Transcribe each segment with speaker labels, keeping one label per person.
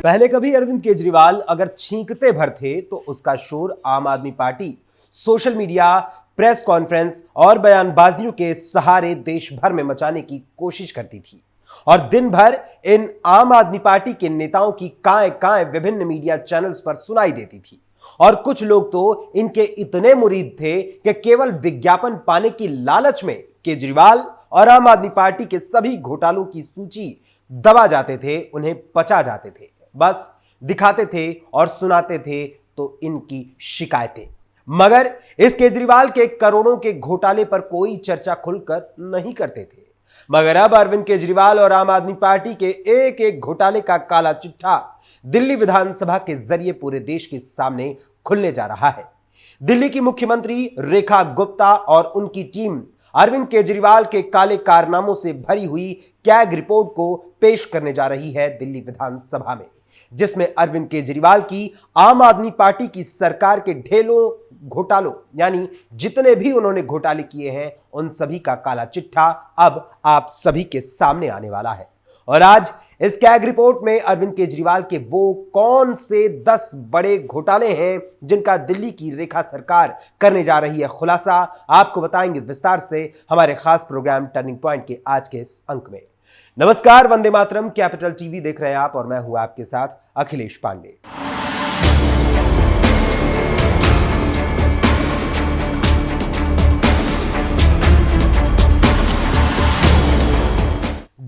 Speaker 1: पहले कभी अरविंद केजरीवाल अगर छींकते भर थे तो उसका शोर आम आदमी party social media, press conference और बयानबाजियों के सहारे देश भर में मचाने की कोशिश करती थी। और दिन भर इन आम आदमी पार्टी के नेताओं की काएं काएं विभिन्न मीडिया चैनल्स पर सुनाई देती थी। और कुछ लोग तो इनके इतने मुरीद थे कि केवल विज्ञापन पाने की लालच में केजरीवाल और आम आदमी पार्टी के सभी घोटालों की सूची दबा जाते थे, उन्हें पचा जाते थे, बस दिखाते थे और सुनाते थे तो इनकी शिकायतें। मगर इस केजरीवाल के करोड़ों के घोटाले पर कोई चर्चा खुलकर नहीं करते थे। मगर अब अरविंद केजरीवाल और आम आदमी पार्टी के एक एक घोटाले का काला चिट्ठा दिल्ली विधानसभा के जरिए पूरे देश के सामने खुलने जा रहा है। दिल्ली की मुख्यमंत्री रेखा गुप्ता और उनकी टीम अरविंद केजरीवाल के काले कारनामों से भरी हुई कैग रिपोर्ट को पेश करने जा रही है दिल्ली विधानसभा में, जिसमें अरविंद केजरीवाल की आम आदमी पार्टी की सरकार के ढेलों घोटालों यानी जितने भी उन्होंने घोटाले किए हैं उन सभी का काला चिट्ठा अब आप सभी के सामने आने वाला है। और आज इस कैग रिपोर्ट में अरविंद केजरीवाल के वो कौन से 10 बड़े घोटाले हैं जिनका दिल्ली की रेखा सरकार करने जा रही है खुलासा, आपको बताएंगे विस्तार से हमारे खास प्रोग्राम टर्निंग पॉइंट के आज के इस अंक में। नमस्कार, वंदे मातरम, कैपिटल टीवी देख रहे हैं आप और मैं हूं आपके साथ अखिलेश पांडे।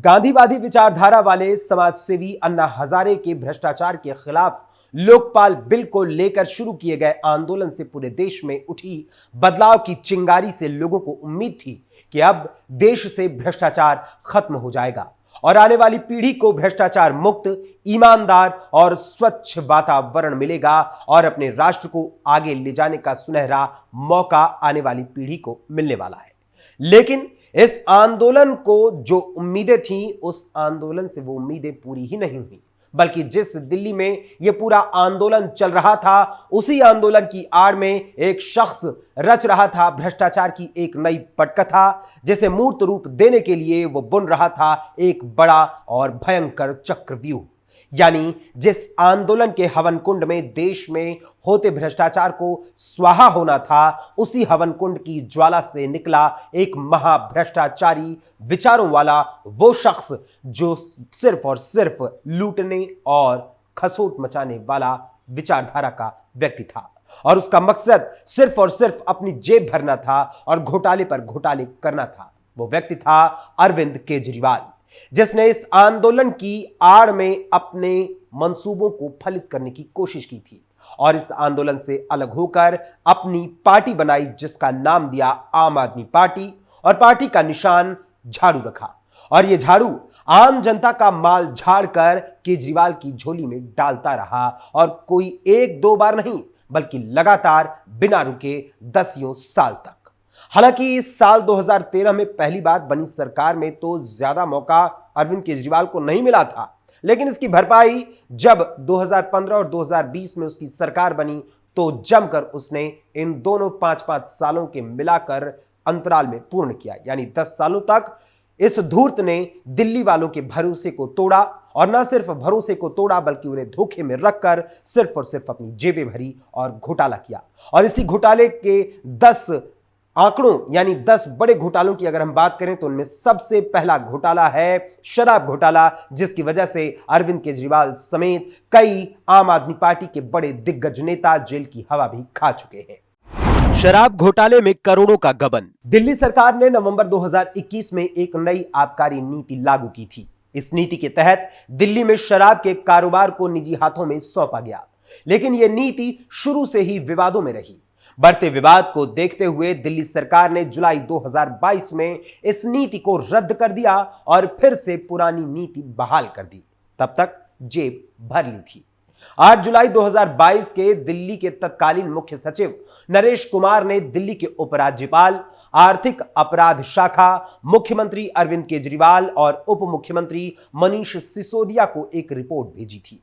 Speaker 1: गांधीवादी विचारधारा वाले समाजसेवी अन्ना हजारे के भ्रष्टाचार के खिलाफ लोकपाल बिल को लेकर शुरू किए गए आंदोलन से पूरे देश में उठी बदलाव की चिंगारी से लोगों को उम्मीद थी कि अब देश से भ्रष्टाचार खत्म हो जाएगा और आने वाली पीढ़ी को भ्रष्टाचार मुक्त, ईमानदार और स्वच्छ वातावरण मिलेगा और अपने राष्ट्र को आगे ले जाने का सुनहरा मौका आने वाली पीढ़ी को मिलने वाला है। लेकिन इस आंदोलन को जो उम्मीदें थीं, उस आंदोलन से वो उम्मीदें पूरी ही नहीं हुई, बल्कि जिस दिल्ली में यह पूरा आंदोलन चल रहा था उसी आंदोलन की आड़ में एक शख्स रच रहा था भ्रष्टाचार की एक नई पटकथा, जिसे मूर्त रूप देने के लिए वो बुन रहा था एक बड़ा और भयंकर चक्रव्यूह। यानी जिस आंदोलन के हवन कुंड में देश में होते भ्रष्टाचार को स्वाहा होना था, उसी हवन कुंड की ज्वाला से निकला एक महाभ्रष्टाचारी विचारों वाला वो शख्स जो सिर्फ और सिर्फ लूटने और खसोट मचाने वाला विचारधारा का व्यक्ति था और उसका मकसद सिर्फ और सिर्फ अपनी जेब भरना था और घोटाले पर घोटाले करना था। वो व्यक्ति था अरविंद केजरीवाल, जिसने इस आंदोलन की आड़ में अपने मंसूबों को फलित करने की कोशिश की थी और इस आंदोलन से अलग होकर अपनी पार्टी बनाई जिसका नाम दिया आम आदमी पार्टी और पार्टी का निशान झाड़ू रखा। और यह झाड़ू आम जनता का माल झाड़कर केजरीवाल की झोली में डालता रहा और कोई एक दो बार नहीं बल्कि लगातार बिना रुके 10 साल तक। हालांकि इस साल 2013 में पहली बार बनी सरकार में तो ज्यादा मौका अरविंद केजरीवाल को नहीं मिला था, लेकिन इसकी भरपाई जब 2015 और 2020 में उसकी सरकार बनी तो जमकर उसने इन दोनों 5-5 सालों के मिलाकर अंतराल में पूर्ण किया। यानी 10 सालों तक इस धूर्त ने दिल्ली वालों के भरोसे को तोड़ा और न सिर्फ भरोसे को तोड़ा बल्कि उन्हें धोखे में रखकर सिर्फ और सिर्फ अपनी जेबें भरी और घोटाला किया। और इसी घोटाले के 10 आंकड़ों यानी 10 बड़े घोटालों की अगर हम बात करें तो उनमें सबसे पहला घोटाला है शराब घोटाला, जिसकी वजह से अरविंद केजरीवाल समेत कई आम आदमी पार्टी के बड़े दिग्गज नेता जेल की हवा भी खा चुके हैं। शराब घोटाले में करोड़ों का गबन। दिल्ली सरकार ने नवंबर 2021 में एक नई आबकारी नीति लागू की थी। इस नीति के तहत दिल्ली में शराब के कारोबार को निजी हाथों में सौंपा गया, लेकिन यह नीति शुरू से ही विवादों में रही। बढ़ते विवाद को देखते हुए दिल्ली सरकार ने जुलाई 2022 में इस नीति को रद्द कर दिया और फिर से पुरानी नीति बहाल कर दी। तब तक जेब भर ली थी। 8 जुलाई 2022 के दिल्ली के तत्कालीन मुख्य सचिव नरेश कुमार ने दिल्ली के उपराज्यपाल, आर्थिक अपराध शाखा, मुख्यमंत्री अरविंद केजरीवाल और उप मुख्यमंत्री मनीष सिसोदिया को एक रिपोर्ट भेजी थी।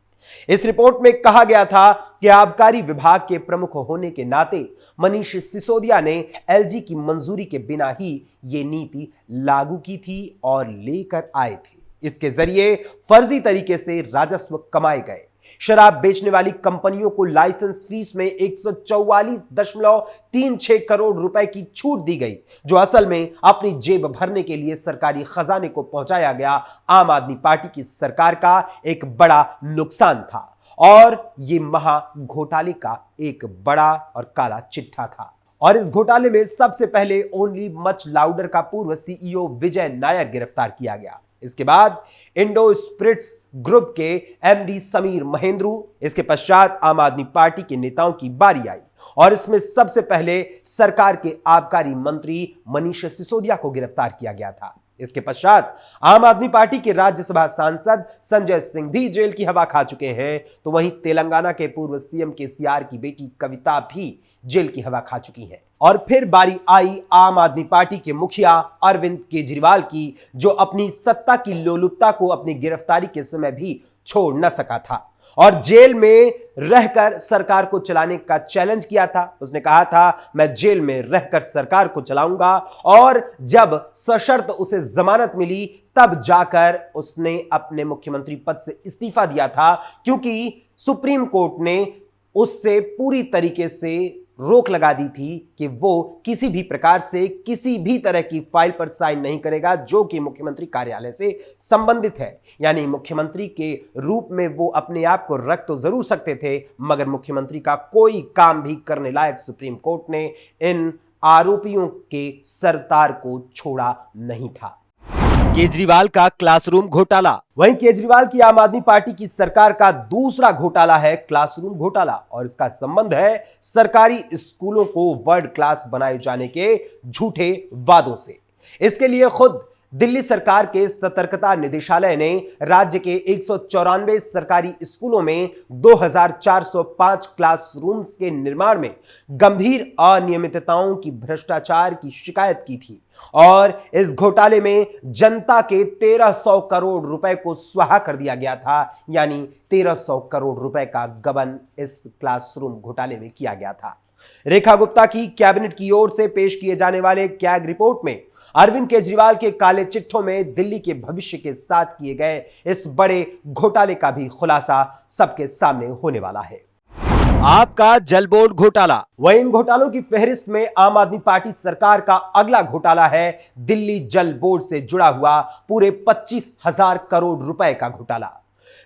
Speaker 1: इस रिपोर्ट में कहा गया था कि आबकारी विभाग के प्रमुख होने के नाते मनीष सिसोदिया ने एलजी की मंजूरी के बिना ही ये नीति लागू की थी और लेकर आए थे। इसके जरिए फर्जी तरीके से राजस्व कमाए गए। शराब बेचने वाली कंपनियों को लाइसेंस फीस में 144.36 करोड़ रुपए की छूट दी गई, जो असल में अपनी जेब भरने के लिए सरकारी खजाने को पहुंचाया गया आम आदमी पार्टी की सरकार का एक बड़ा नुकसान था और यह महा घोटाले का एक बड़ा और काला चिट्ठा था। और इस घोटाले में सबसे पहले ओनली मच लाउडर का पूर्व सीईओ विजय नायर गिरफ्तार किया गया। इसके बाद इंडो स्पिरिट्स ग्रुप के एमडी समीर महेंद्रू, इसके पश्चात आम आदमी पार्टी के नेताओं की बारी आई और इसमें सबसे पहले सरकार के आबकारी मंत्री मनीष सिसोदिया को गिरफ्तार किया गया था। इसके पश्चात आम आदमी पार्टी के राज्यसभा सांसद संजय सिंह भी जेल की हवा खा चुके हैं, तो वहीं तेलंगाना के पूर्व सीएम केसीआर की बेटी कविता भी जेल की हवा खा चुकी है। और फिर बारी आई आम आदमी पार्टी के मुखिया अरविंद केजरीवाल की, जो अपनी सत्ता की लोलुपता को अपनी गिरफ्तारी के समय भी छोड़ न सका था और जेल में रहकर सरकार को चलाने का चैलेंज किया था। उसने कहा था मैं जेल में रहकर सरकार को चलाऊंगा, और जब सशर्त उसे जमानत मिली तब जाकर उसने अपने मुख्यमंत्री पद से इस्तीफा दिया था, क्योंकि सुप्रीम कोर्ट ने उससे पूरी तरीके से रोक लगा दी थी कि वो किसी भी प्रकार से किसी भी तरह की फाइल पर साइन नहीं करेगा जो कि मुख्यमंत्री कार्यालय से संबंधित है। यानी मुख्यमंत्री के रूप में वो अपने आप को रख तो जरूर सकते थे, मगर मुख्यमंत्री का कोई काम भी करने लायक सुप्रीम कोर्ट ने इन आरोपियों के सरतार को छोड़ा नहीं था। केजरीवाल का क्लासरूम घोटाला। वहीं केजरीवाल की आम आदमी पार्टी की सरकार का दूसरा घोटाला है क्लासरूम घोटाला, और इसका संबंध है सरकारी स्कूलों को वर्ल्ड क्लास बनाए जाने के झूठे वादों से। इसके लिए खुद दिल्ली सरकार के सतर्कता निदेशालय ने राज्य के 194 सरकारी स्कूलों में 2405 क्लासरूम्स के निर्माण में गंभीर अनियमितताओं की भ्रष्टाचार की शिकायत की थी, और इस घोटाले में जनता के 1300 करोड़ रुपए को स्वाहा कर दिया गया था। यानी 1300 करोड़ रुपए का गबन इस क्लासरूम घोटाले में किया गया था। रेखा गुप्ता की कैबिनेट की ओर से पेश किए जाने वाले कैग रिपोर्ट में अरविंद केजरीवाल के काले चिट्ठों में दिल्ली के भविष्य के साथ किए गए इस बड़े घोटाले का भी खुलासा सबके सामने होने वाला है। आपका जल बोर्ड घोटाला। वहीं इन घोटालों की फहरिस्त में आम आदमी पार्टी सरकार का अगला घोटाला है दिल्ली जल बोर्ड से जुड़ा हुआ पूरे 25,000 करोड़ रुपए का घोटाला।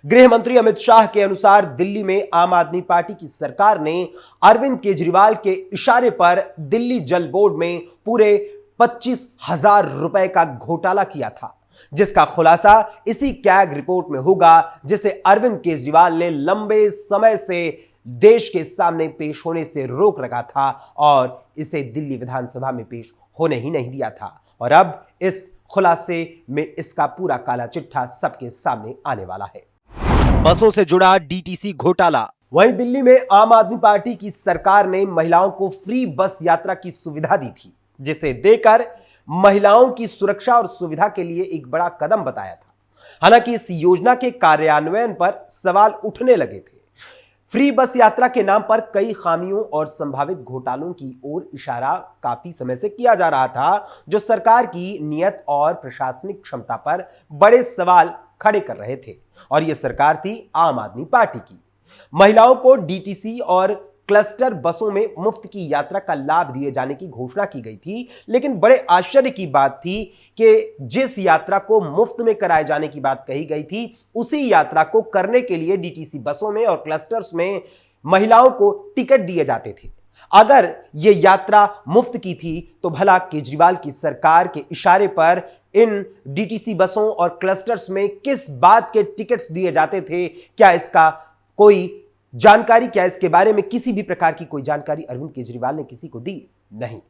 Speaker 1: गृह मंत्री अमित शाह के अनुसार दिल्ली में आम आदमी पार्टी की सरकार ने अरविंद केजरीवाल के इशारे पर दिल्ली जल बोर्ड में पूरे 25,000 रुपए का घोटाला किया था, जिसका खुलासा इसी कैग रिपोर्ट में होगा, जिसे अरविंद केजरीवाल ने लंबे समय से देश के सामने पेश होने से रोक रखा था और इसे दिल्ली विधानसभा में पेश होने ही नहीं दिया था। और अब इस खुलासे में इसका पूरा काला चिट्ठा सबके सामने आने वाला है। बसों से जुड़ा डीटीसी घोटाला। वहीं दिल्ली में आम आदमी पार्टी की सरकार ने महिलाओं को फ्री बस यात्रा की सुविधा दी थी, जिसे देकर महिलाओं की सुरक्षा और सुविधा के लिए एक बड़ा कदम बताया था। हालांकि इस योजना के कार्यान्वयन पर सवाल उठने लगे थे। फ्री बस यात्रा के नाम पर कई खामियों और संभावित घोटालों की ओर इशारा काफी समय से किया जा रहा था, जो सरकार की नीयत और प्रशासनिक क्षमता पर बड़े सवाल खड़े कर रहे थे। और यह सरकार थी आम आदमी पार्टी की। महिलाओं को डीटीसी और क्लस्टर बसों में मुफ्त की यात्रा का लाभ दिए जाने की घोषणा की गई थी, लेकिन बड़े आश्चर्य की बात थी कि जिस यात्रा को मुफ्त में कराए जाने की बात कही गई थी, उसी यात्रा को करने के लिए डीटीसी बसों में और क्लस्टर्स में महिलाओं को टिकट दिए जाते थे। अगर यह यात्रा मुफ्त की थी तो भला केजरीवाल की सरकार के इशारे पर इन डीटीसी बसों और क्लस्टर्स में किस बात के टिकट्स दिए जाते थे? क्या इसका कोई जानकारी, क्या इसके बारे में किसी भी प्रकार की कोई जानकारी अरविंद केजरीवाल ने किसी को दी? नहीं,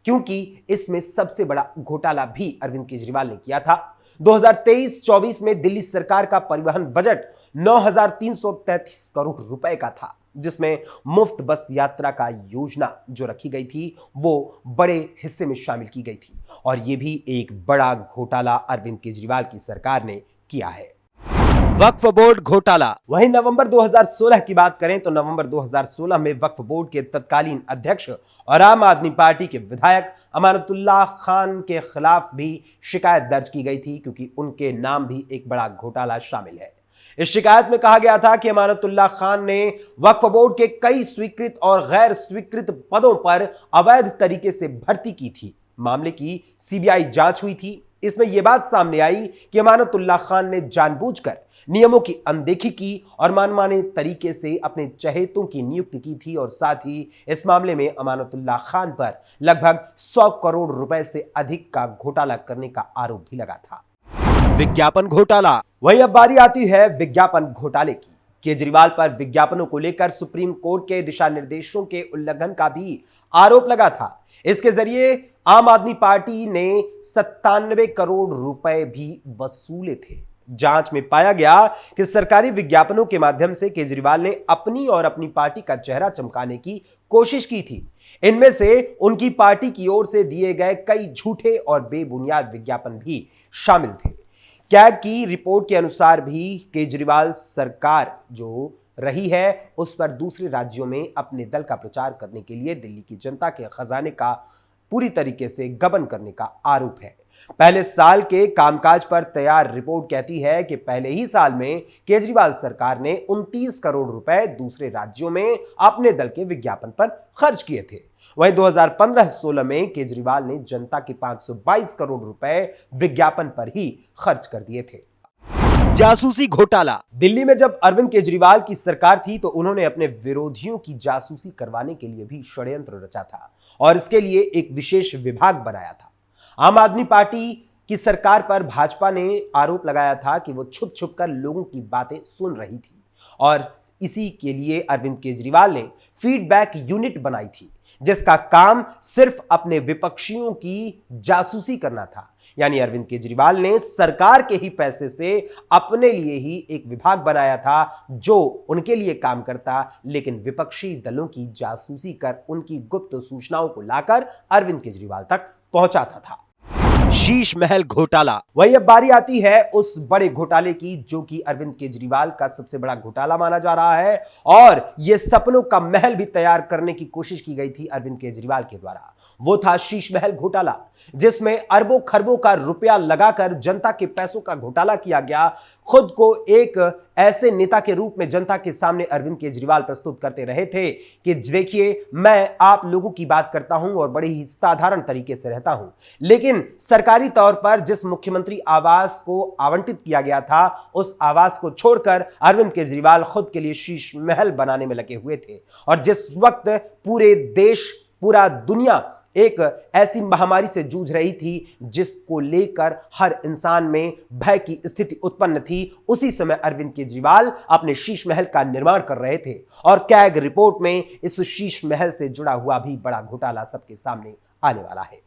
Speaker 1: क्योंकि इसमें सबसे बड़ा घोटाला भी अरविंद केजरीवाल ने किया था। 2023-24 में दिल्ली सरकार का परिवहन बजट 9,333 करोड़ रुपए का था, जिसमें मुफ्त बस यात्रा का योजना जो रखी गई थी वो बड़े हिस्से में शामिल की गई थी, और यह भी एक बड़ा घोटाला अरविंद केजरीवाल की सरकार ने किया है। वक्फ बोर्ड घोटाला। वहीं नवंबर 2016 की बात करें तो नवंबर 2016 में वक्फ बोर्ड के तत्कालीन अध्यक्ष और आम आदमी पार्टी के विधायक अमानतुल्लाह खान के खिलाफ भी शिकायत दर्ज की गई थी, क्योंकि उनके नाम भी एक बड़ा घोटाला शामिल है। इस शिकायत में कहा गया था कि अमानतुल्लाह खान ने वक्फ बोर्ड के कई स्वीकृत और गैर स्वीकृत पदों पर अवैध तरीके से भर्ती की थी। मामले की सीबीआई जांच हुई थी। इसमें यह बात सामने आई कि अमानतुल्लाह खान ने जानबूझकर नियमों की अनदेखी की और मनमाने तरीके से अपने चहेतों की नियुक्ति की थी और साथ ही इस मामले में अमानतुल्लाह खान पर लगभग 100 करोड़ रुपए से अधिक का घोटाला करने का आरोप भी लगा था। विज्ञापन घोटाला। वहीं अब बारी आती है विज्ञापन घोटाले की। केजरीवाल पर विज्ञापनों को लेकर सुप्रीम कोर्ट के दिशा निर्देशों के उल्लंघन का भी आरोप लगा था। इसके जरिए आम आदमी पार्टी ने 97 करोड़ रुपए भी वसूले थे। जांच में पाया गया कि सरकारी विज्ञापनों के माध्यम से केजरीवाल ने अपनी और अपनी पार्टी का चेहरा चमकाने की कोशिश की थी। इनमें से उनकी पार्टी की ओर से दिए गए कई झूठे और बेबुनियाद विज्ञापन भी शामिल थे। कैग की रिपोर्ट के अनुसार भी केजरीवाल सरकार जो रही है उस पर दूसरे राज्यों में अपने दल का प्रचार करने के लिए दिल्ली की जनता के खजाने का पूरी तरीके से गबन करने का आरोप है। पहले साल के कामकाज पर तैयार रिपोर्ट कहती है कि पहले ही साल में केजरीवाल सरकार ने 29 करोड़ रुपए दूसरे राज्यों में अपने दल के विज्ञापन पर खर्च किए थे। वहीं 2015-16 में केजरीवाल ने जनता के 522 करोड़ रुपए विज्ञापन पर ही खर्च कर दिए थे। जासूसी घोटाला। दिल्ली में जब अरविंद केजरीवाल की सरकार थी तो उन्होंने अपने विरोधियों की जासूसी करवाने के लिए भी षड्यंत्र रचा था और इसके लिए एक विशेष विभाग बनाया था। आम आदमी पार्टी की सरकार पर भाजपा ने आरोप लगाया था कि वो छुप छुप कर लोगों की बातें सुन रही थी और इसी के लिए अरविंद केजरीवाल ने फीडबैक यूनिट बनाई थी जिसका काम सिर्फ अपने विपक्षियों की जासूसी करना था। यानी अरविंद केजरीवाल ने सरकार के ही पैसे से अपने लिए ही एक विभाग बनाया था जो उनके लिए काम करता, लेकिन विपक्षी दलों की जासूसी कर उनकी गुप्त सूचनाओं को लाकर अरविंद केजरीवाल तक पहुंचाता था। शीश महल घोटाला। वही अब बारी आती है उस बड़े घोटाले की जो कि अरविंद केजरीवाल का सबसे बड़ा घोटाला माना जा रहा है और यह सपनों का महल भी तैयार करने की कोशिश की गई थी अरविंद केजरीवाल के द्वारा। वो था शीश महल घोटाला, जिसमें अरबों खरबों का रुपया लगाकर जनता के पैसों का घोटाला किया गया। खुद को एक ऐसे नेता के रूप में जनता के सामने अरविंद केजरीवाल प्रस्तुत करते रहे थे कि देखिए मैं आप लोगों की बात करता हूं और बड़े ही साधारण तरीके से रहता हूं, लेकिन सरकारी तौर पर जिस मुख्यमंत्री आवास को आवंटित किया गया था उस आवास को छोड़कर अरविंद केजरीवाल खुद के लिए शीश महल बनाने में लगे हुए थे। और जिस वक्त पूरे देश पूरा दुनिया एक ऐसी महामारी से जूझ रही थी जिसको लेकर हर इंसान में भय की स्थिति उत्पन्न थी, उसी समय अरविंद केजरीवाल अपने शीश महल का निर्माण कर रहे थे और कैग रिपोर्ट में इस शीश महल से जुड़ा हुआ भी बड़ा घोटाला सबके सामने आने वाला है।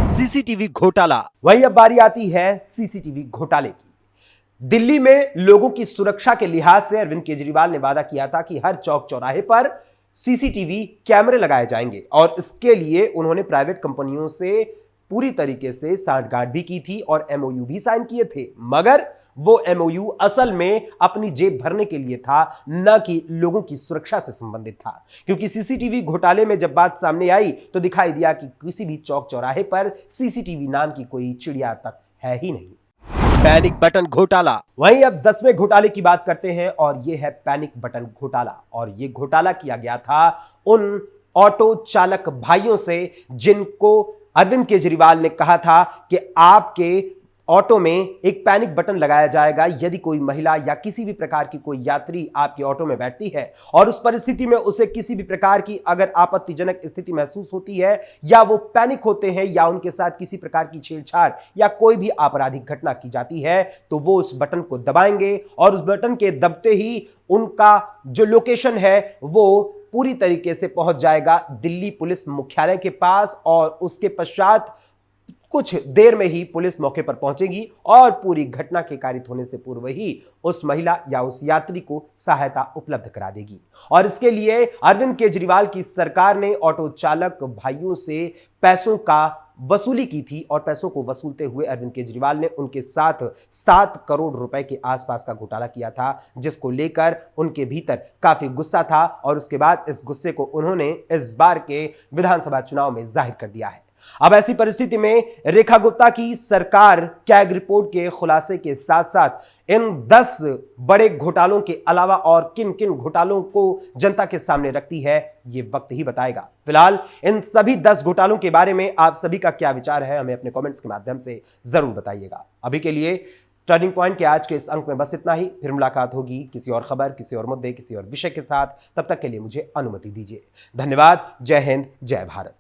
Speaker 1: सीसीटीवी घोटाला। वही अब बारी आती है सीसीटीवी घोटाले की। दिल्ली में लोगों की सुरक्षा के लिहाज से अरविंद केजरीवाल ने वादा किया था कि हर चौक चौराहे पर सीसीटीवी कैमरे लगाए जाएंगे और इसके लिए उन्होंने प्राइवेट कंपनियों से पूरी तरीके से सांठगांठ भी की थी और एमओयू भी साइन किए थे, मगर वो एमओयू असल में अपनी जेब भरने के लिए था, न कि लोगों की सुरक्षा से संबंधित था। क्योंकि सीसीटीवी घोटाले में जब बात सामने आई तो दिखाई दिया कि किसी भी चौक चौराहे पर सीसीटीवी नाम की कोई चिड़िया तक है ही नहीं। पैनिक बटन घोटाला। वहीं अब 10वें घोटाले की बात करते हैं और यह है पैनिक बटन घोटाला। और यह घोटाला किया गया था उन ऑटो चालक भाइयों से जिनको अरविंद केजरीवाल ने कहा था कि आपके ऑटो में एक पैनिक बटन लगाया जाएगा यदि कोई महिला या किसी भी प्रकार की कोई यात्री आपके ऑटो में बैठती है और उस परिस्थिति में उसे किसी भी प्रकार की अगर आपत्तिजनक स्थिति महसूस होती है या वो पैनिक होते हैं या उनके साथ किसी प्रकार की छेड़छाड़ या कोई भी आपराधिक घटना की जाती है तो वो उस बटन को दबाएंगे और उस बटन के दबते ही उनका जो लोकेशन है वो पूरी तरीके से पहुंच जाएगा दिल्ली पुलिस मुख्यालय के पास और उसके पश्चात कुछ देर में ही पुलिस मौके पर पहुंचेगी और पूरी घटना के कारित होने से पूर्व ही उस महिला या उस यात्री को सहायता उपलब्ध करा देगी। और इसके लिए अरविंद केजरीवाल की सरकार ने ऑटो चालक भाइयों से पैसों का वसूली की थी और पैसों को वसूलते हुए अरविंद केजरीवाल ने उनके साथ 7 करोड़ रुपए के आसपास का घोटाला किया था, जिसको लेकर उनके भीतर काफी गुस्सा था और उसके बाद इस गुस्से को उन्होंने इस बार के विधानसभा चुनाव में जाहिर कर दिया है। अब ऐसी परिस्थिति में रेखा गुप्ता की सरकार कैग रिपोर्ट के खुलासे के साथ साथ इन 10 बड़े घोटालों के अलावा और किन किन घोटालों को जनता के सामने रखती है, यह वक्त ही बताएगा। फिलहाल इन सभी 10 घोटालों के बारे में आप सभी का क्या विचार है, हमें अपने कमेंट्स के माध्यम से जरूर बताइएगा। अभी के लिए टर्निंग पॉइंट के आज के इस अंक में बस इतना ही। फिर मुलाकात होगी किसी और खबर, किसी और मुद्दे, किसी और विषय के साथ। तब तक के लिए मुझे अनुमति दीजिए। धन्यवाद। जय हिंद, जय भारत।